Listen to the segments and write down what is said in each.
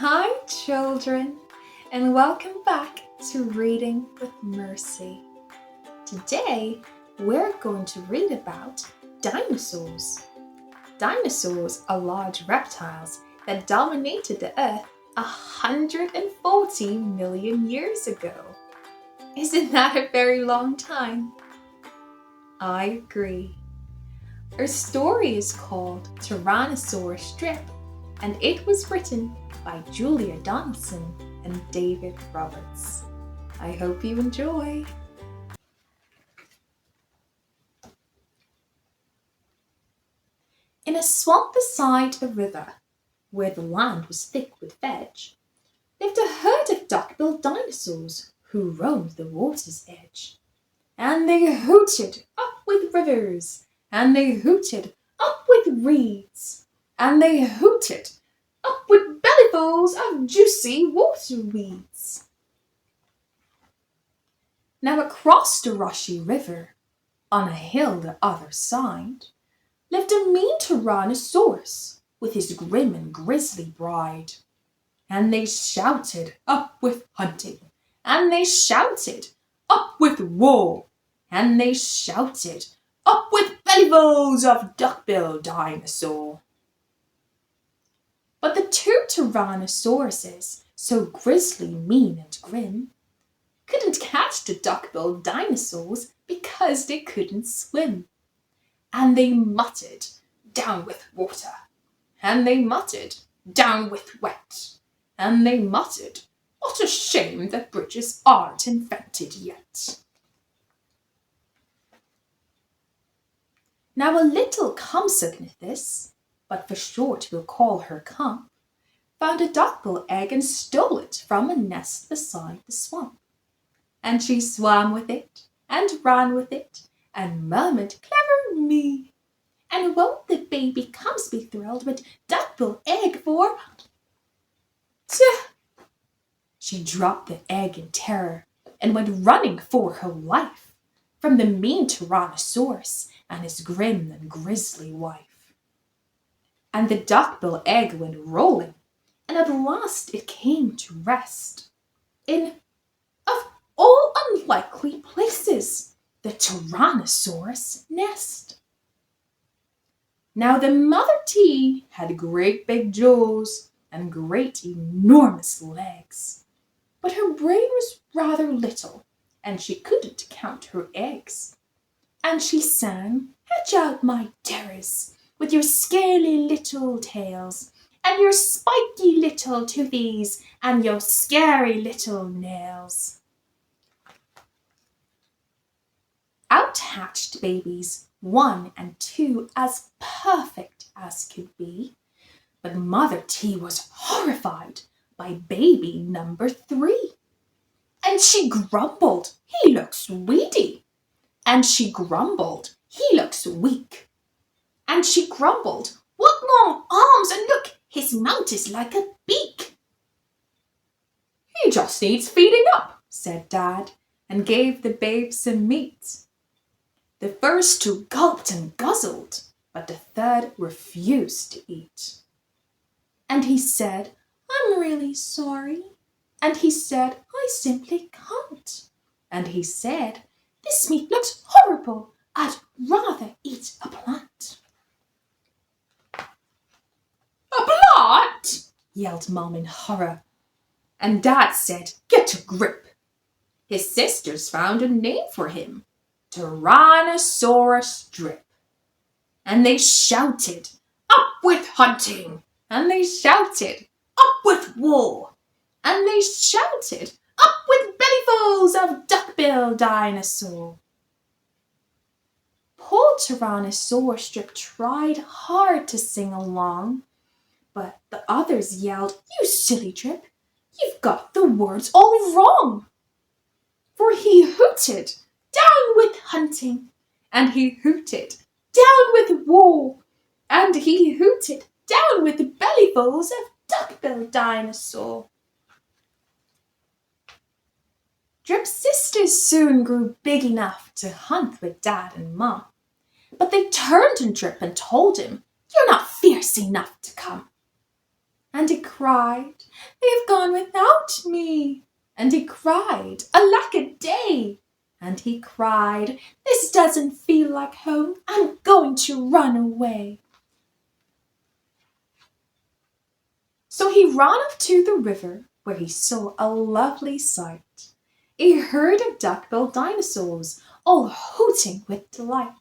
Hi, children, and welcome back to Reading with Mercy. Today, we're going to read about dinosaurs. Dinosaurs are large reptiles that dominated the Earth 140 million years ago. Isn't that a very long time? I agree. Our story is called Tyrannosaurus Drip, and it was written by Julia Donaldson and David Roberts. I hope you enjoy. In a swamp beside a river, where the land was thick with veg, lived a herd of duck-billed dinosaurs who roamed the water's edge. And they hooted up with rivers, and they hooted up with reeds, and they hooted up with bellyfuls of juicy water weeds. Now across the rushy river, on a hill the other side, lived a mean Tyrannosaurus with his grim and grisly bride. And they shouted up with hunting, and they shouted up with war, and they shouted up with bellyfuls of duck-billed dinosaur. But the two Tyrannosauruses, so grisly, mean and grim, couldn't catch the duck-billed dinosaurs because they couldn't swim. And they muttered, "Down with water." And they muttered, "Down with wet." And they muttered, "What a shame that bridges aren't invented yet." Now a little Compsognathus, but for short we'll call her Comp, found a duckbill egg and stole it from a nest beside the swamp. And she swam with it, and ran with it, and murmured, "Clever me! And won't the baby Comps be thrilled with duckbill egg for—" Tch! She dropped the egg in terror and went running for her life from the mean Tyrannosaurus and his grim and grisly wife. And the duckbill egg went rolling, and at last it came to rest in, of all unlikely places, the Tyrannosaurus nest. Now the mother T had great big jaws and great enormous legs, but her brain was rather little, and she couldn't count her eggs. And she sang, "Hatch out, my terrors, with your scaly little tails, and your spiky little toothies, and your scary little nails." Out hatched babies 1 and 2 as perfect as could be, but Mother T was horrified by baby number 3. And she grumbled, "He looks weedy." And she grumbled, "He looks weak." And she grumbled, "What long arms, and look, his mouth is like a beak." "He just needs feeding up," said Dad, and gave the babe some meat. The first 2 gulped and guzzled, but the third refused to eat. And he said, "I'm really sorry." And he said, "I simply can't." And he said, "This meat looks horrible. I'd rather eat a plant." "A plant?" yelled Mom in horror. And Dad said, "Get a grip." His sisters found a name for him, Tyrannosaurus Drip. And they shouted, "Up with hunting!" And they shouted, "Up with war!" And they shouted, "Up with bellyfuls of duck-billed dinosaur!" Poor Tyrannosaurus Drip tried hard to sing along, but the others yelled, "You silly Drip, you've got the words all wrong." For he hooted, "Down with hunting!" And he hooted, "Down with war!" And he hooted, "Down with bellyfuls of duck-billed dinosaur!" Drip's sisters soon grew big enough to hunt with Dad and Mom, but they turned on Drip and told him, "You're not fierce enough to come." And he cried, "They've gone without me." And he cried, "Alack a day." And he cried, "This doesn't feel like home. I'm going to run away." So he ran off to the river, where he saw a lovely sight, a herd of duck-billed dinosaurs, all hooting with delight.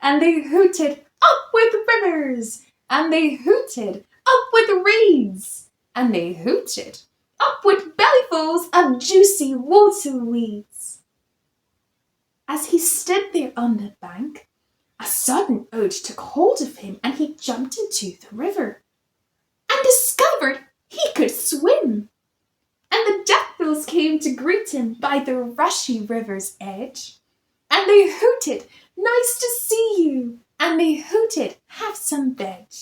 And they hooted, "Up with rivers!" And they hooted, "Up with reeds!" And they hooted, "Up with bellyfuls of juicy water weeds!" As he stood there on the bank, a sudden urge took hold of him, and he jumped into the river and discovered he could swim. And the duckbills came to greet him by the rushy river's edge. And they hooted, "Nice to see you!" And they hooted, "Have some veg!"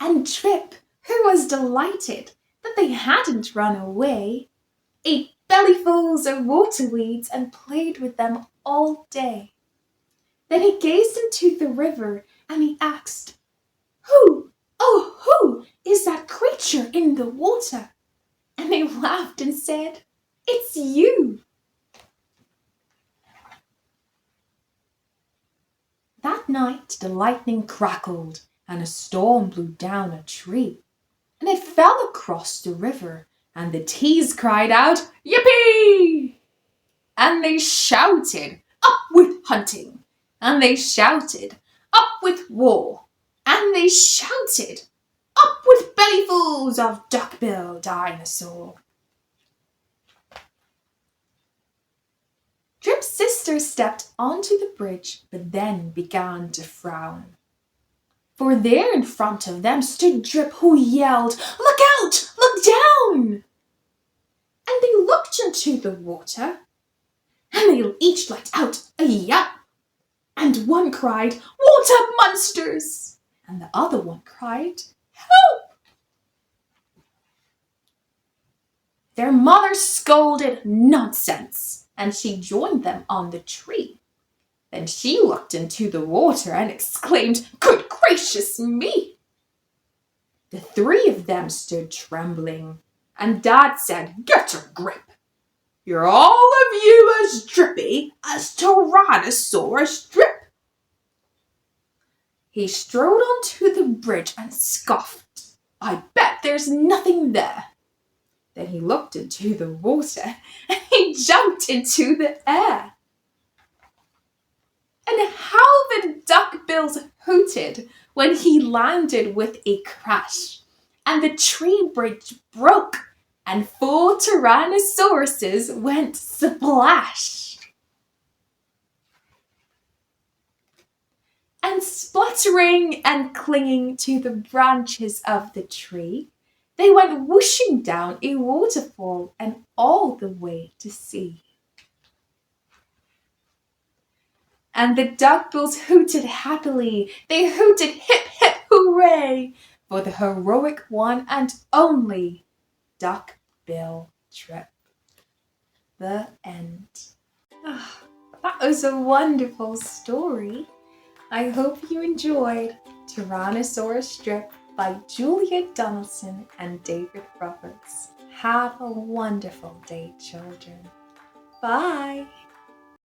And Drip, who was delighted that they hadn't run away, ate bellyfuls of water weeds and played with them all day. Then he gazed into the river and he asked, "Who, oh who is that creature in the water?" And they laughed and said, "It's you." That night the lightning crackled and a storm blew down a tree, and it fell across the river, and the teas cried out, "Yippee!" And they shouted, "Up with hunting!" And they shouted, "Up with war!" And they shouted, "Up with bellyfuls of duck-billed dinosaur!" Drip's sister stepped onto the bridge, but then began to frown. For there in front of them stood Drip, who yelled, "Look out! Look down!" And they looked into the water, and they each let out a yelp. And one cried, "Water monsters!" And the other one cried, "Help!" Their mother scolded, "Nonsense!" and she joined them on the tree. Then she looked into the water and exclaimed, "Good gracious me!" The three of them stood trembling, and Dad said, "Get a grip. You're all of you as drippy as Tyrannosaurus Drip." He strode onto the bridge and scoffed, "I bet there's nothing there." Then he looked into the water and he jumped into the air. And how the duckbills hooted when he landed with a crash, and the tree bridge broke, and 4 Tyrannosauruses went splash. And spluttering and clinging to the branches of the tree, they went whooshing down a waterfall and all the way to sea. And the duckbills hooted happily. They hooted, "Hip, hip, hooray!" for the heroic one and only Duckbill Drip. The end. That was a wonderful story. I hope you enjoyed Tyrannosaurus Drip by Julia Donaldson and David Roberts. Have a wonderful day, children. Bye.